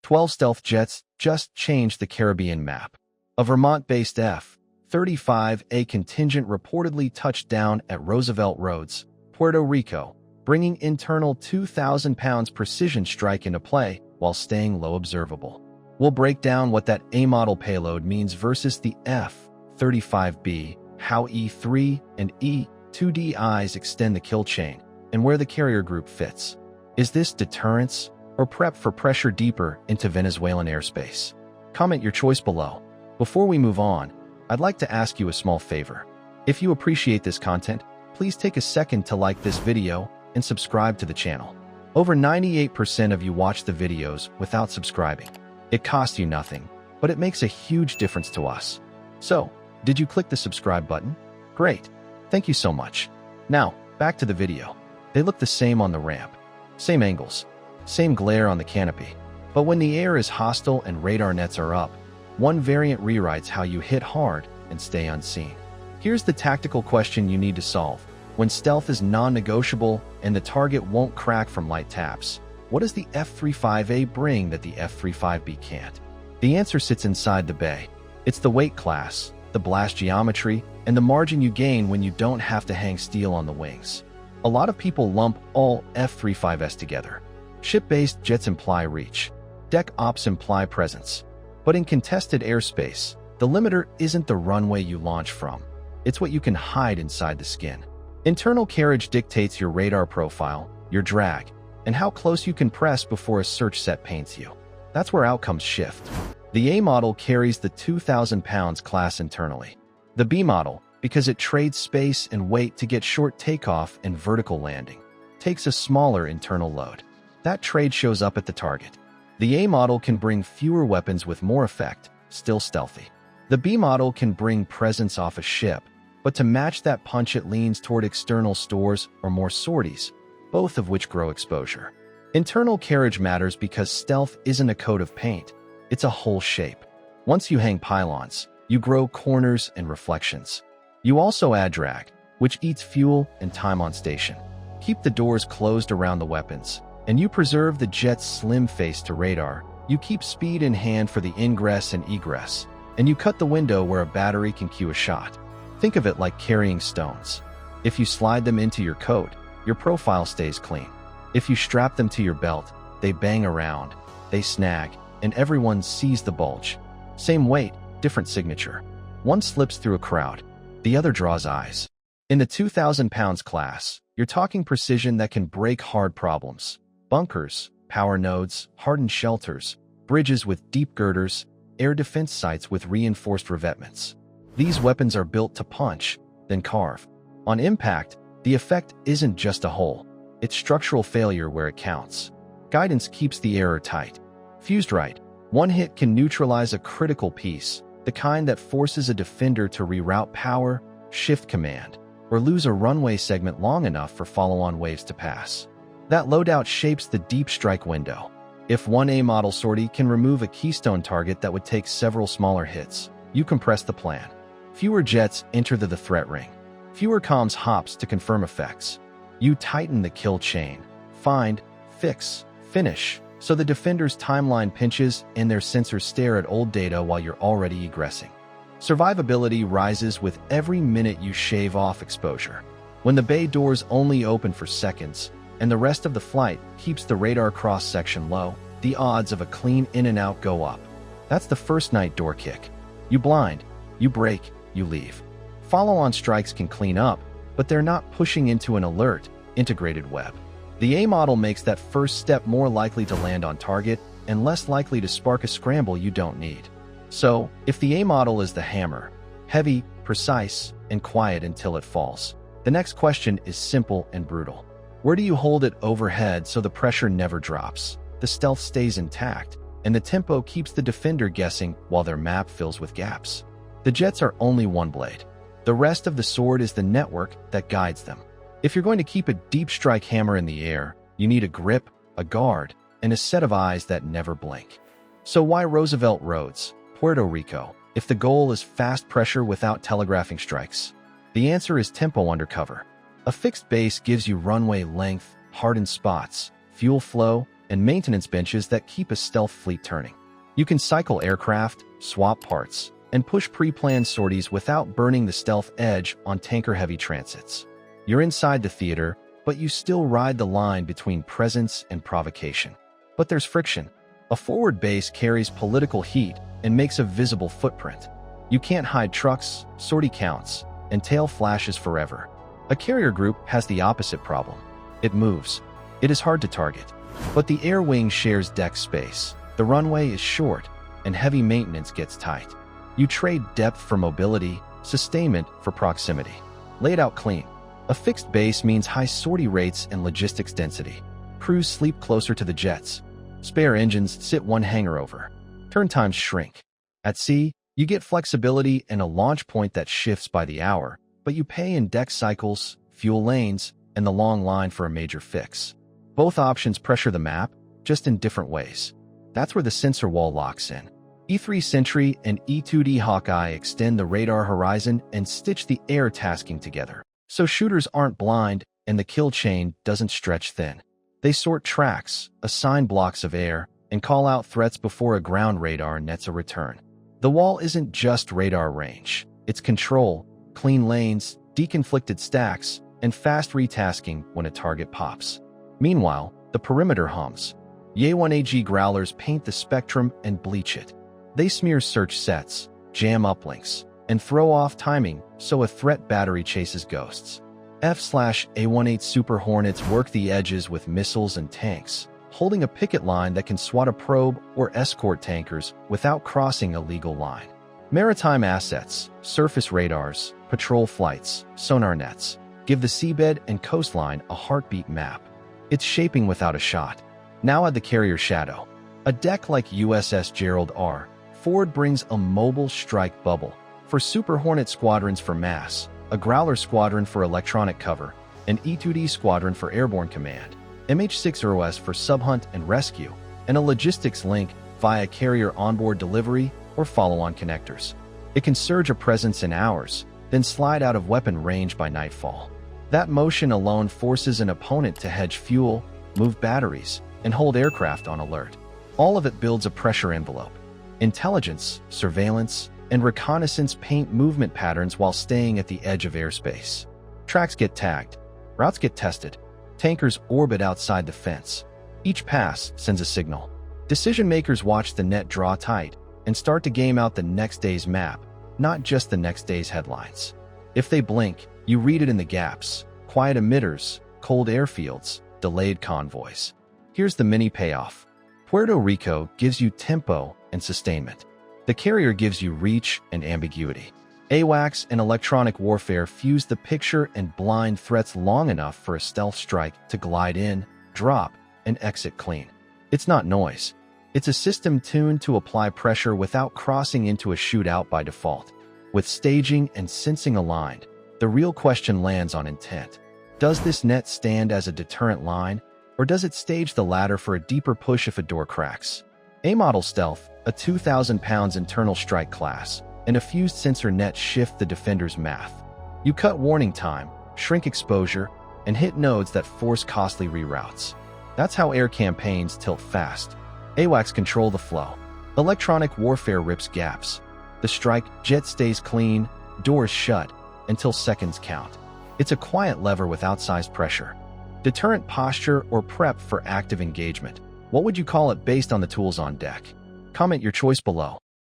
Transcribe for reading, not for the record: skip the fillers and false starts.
12 stealth jets just changed the Caribbean map. A Vermont-based F-35A contingent reportedly touched down at Roosevelt Roads, Puerto Rico, bringing internal 2,000 pounds precision strike into play while staying low observable. We'll break down what that A-model payload means versus the F-35B, how E-3 and E-2Ds extend the kill chain, and where the carrier group fits. Is this deterrence or prep for pressure deeper into Venezuelan airspace? Comment your choice below. Before we move on, I'd like to ask you a small favor. If you appreciate this content, please take a second to like this video and subscribe to the channel. Over 98% of you watch the videos without subscribing. It costs you nothing, but it makes a huge difference to us. So, did you click the subscribe button? Great. Thank you so much. Now, back to the video. They look the same on the ramp. Same angles. Same glare on the canopy. But when the air is hostile and radar nets are up, one variant rewrites how you hit hard and stay unseen. Here's the tactical question you need to solve. When stealth is non-negotiable and the target won't crack from light taps, what does the F-35A bring that the F-35B can't? The answer sits inside the bay. It's the weight class, the blast geometry, and the margin you gain when you don't have to hang steel on the wings. A lot of people lump all F-35s together. Ship-based jets imply reach. Deck ops imply presence. But in contested airspace, the limiter isn't the runway you launch from. It's what you can hide inside the skin. Internal carriage dictates your radar profile, your drag, and how close you can press before a search set paints you. That's where outcomes shift. The A model carries the 2,000 pounds class internally. The B model, because it trades space and weight to get short takeoff and vertical landing, takes a smaller internal load. That trade shows up at the target. The A model can bring fewer weapons with more effect, still stealthy. The B model can bring presence off a ship, but to match that punch it leans toward external stores or more sorties, both of which grow exposure. Internal carriage matters because stealth isn't a coat of paint, it's a whole shape. Once you hang pylons, you grow corners and reflections. You also add drag, which eats fuel and time on station. Keep the doors closed around the weapons, and you preserve the jet's slim face to radar. You keep speed in hand for the ingress and egress, and you cut the window where a battery can cue a shot. Think of it like carrying stones. If you slide them into your coat, your profile stays clean. If you strap them to your belt, they bang around, they snag, and everyone sees the bulge. Same weight, different signature. One slips through a crowd, the other draws eyes. In the 2,000 pounds class, you're talking precision that can break hard problems. Bunkers, power nodes, hardened shelters, bridges with deep girders, air defense sites with reinforced revetments. These weapons are built to punch, then carve. On impact, the effect isn't just a hole. It's structural failure where it counts. Guidance keeps the error tight. Fused right, one hit can neutralize a critical piece, the kind that forces a defender to reroute power, shift command, or lose a runway segment long enough for follow-on waves to pass. That loadout shapes the deep strike window. If one A model sortie can remove a keystone target that would take several smaller hits, you compress the plan. Fewer jets enter the threat ring. Fewer comms hops to confirm effects. You tighten the kill chain. Find, fix, finish, so the defender's timeline pinches and their sensors stare at old data while you're already egressing. Survivability rises with every minute you shave off exposure. When the bay doors only open for seconds, and the rest of the flight keeps the radar cross-section low, the odds of a clean in and out go up. That's the first night door kick. You blind, you break, you leave. Follow-on strikes can clean up, but they're not pushing into an alert, integrated web. The A model makes that first step more likely to land on target and less likely to spark a scramble you don't need. So, if the A model is the hammer, heavy, precise, and quiet until it falls, the next question is simple and brutal. Where do you hold it overhead so the pressure never drops, the stealth stays intact, and the tempo keeps the defender guessing while their map fills with gaps? The jets are only one blade. The rest of the sword is the network that guides them. If you're going to keep a deep strike hammer in the air, you need a grip, a guard, and a set of eyes that never blink. So why Roosevelt Roads, Puerto Rico, if the goal is fast pressure without telegraphing strikes? The answer is tempo undercover. A fixed base gives you runway length, hardened spots, fuel flow, and maintenance benches that keep a stealth fleet turning. You can cycle aircraft, swap parts, and push pre-planned sorties without burning the stealth edge on tanker-heavy transits. You're inside the theater, but you still ride the line between presence and provocation. But there's friction. A forward base carries political heat and makes a visible footprint. You can't hide trucks, sortie counts, and tail flashes forever. A carrier group has the opposite problem. It moves. It is hard to target. But the air wing shares deck space. The runway is short, and heavy maintenance gets tight. You trade depth for mobility, sustainment for proximity. Laid out clean. A fixed base means high sortie rates and logistics density. Crews sleep closer to the jets. Spare engines sit one hangar over. Turn times shrink. At sea, you get flexibility and a launch point that shifts by the hour, but you pay in deck cycles, fuel lanes, and the long line for a major fix. Both options pressure the map, just in different ways. That's where the sensor wall locks in. E3 Sentry and E2D Hawkeye extend the radar horizon and stitch the air tasking together, so shooters aren't blind and the kill chain doesn't stretch thin. They sort tracks, assign blocks of air, and call out threats before a ground radar nets a return. The wall isn't just radar range. It's control, clean lanes, deconflicted stacks, and fast retasking when a target pops. Meanwhile, the perimeter hums. Y1AG growlers paint the spectrum and bleach it. They smear search sets, jam uplinks, and throw off timing so a threat battery chases ghosts. F/A-18 Super Hornets work the edges with missiles and tanks, holding a picket line that can swat a probe or escort tankers without crossing a legal line. Maritime assets, surface radars, patrol flights, sonar nets, give the seabed and coastline a heartbeat map. It's shaping without a shot. Now add the carrier shadow. A deck like USS Gerald R. Ford brings a mobile strike bubble for Super Hornet squadrons for mass, a Growler squadron for electronic cover, an E2D squadron for airborne command, MH6ROS for subhunt and rescue, and a logistics link via carrier onboard delivery or follow-on connectors. It can surge a presence in hours, then slide out of weapon range by nightfall. That motion alone forces an opponent to hedge fuel, move batteries, and hold aircraft on alert. All of it builds a pressure envelope. Intelligence, surveillance, and reconnaissance paint movement patterns while staying at the edge of airspace. Tracks get tagged. Routes get tested. Tankers orbit outside the fence. Each pass sends a signal. Decision-makers watch the net draw tight and start to game out the next day's map, not just the next day's headlines. If they blink, you read it in the gaps. Quiet emitters, cold airfields, delayed convoys. Here's the mini payoff. Puerto Rico gives you tempo and sustainment. The carrier gives you reach and ambiguity. AWACS and electronic warfare fuse the picture and blind threats long enough for a stealth strike to glide in, drop, and exit clean. It's not noise. It's a system tuned to apply pressure without crossing into a shootout by default. With staging and sensing aligned, the real question lands on intent. Does this net stand as a deterrent line, or does it stage the ladder for a deeper push if a door cracks? A-Model Stealth, a 2,000 pounds internal strike class, and a fused sensor net shift the defender's math. You cut warning time, shrink exposure, and hit nodes that force costly reroutes. That's how air campaigns tilt fast. AWACS control the flow. Electronic warfare rips gaps. The strike jet stays clean, doors shut, until seconds count. It's a quiet lever with outsized pressure. Deterrent posture or prep for active engagement. What would you call it based on the tools on deck? Comment your choice below.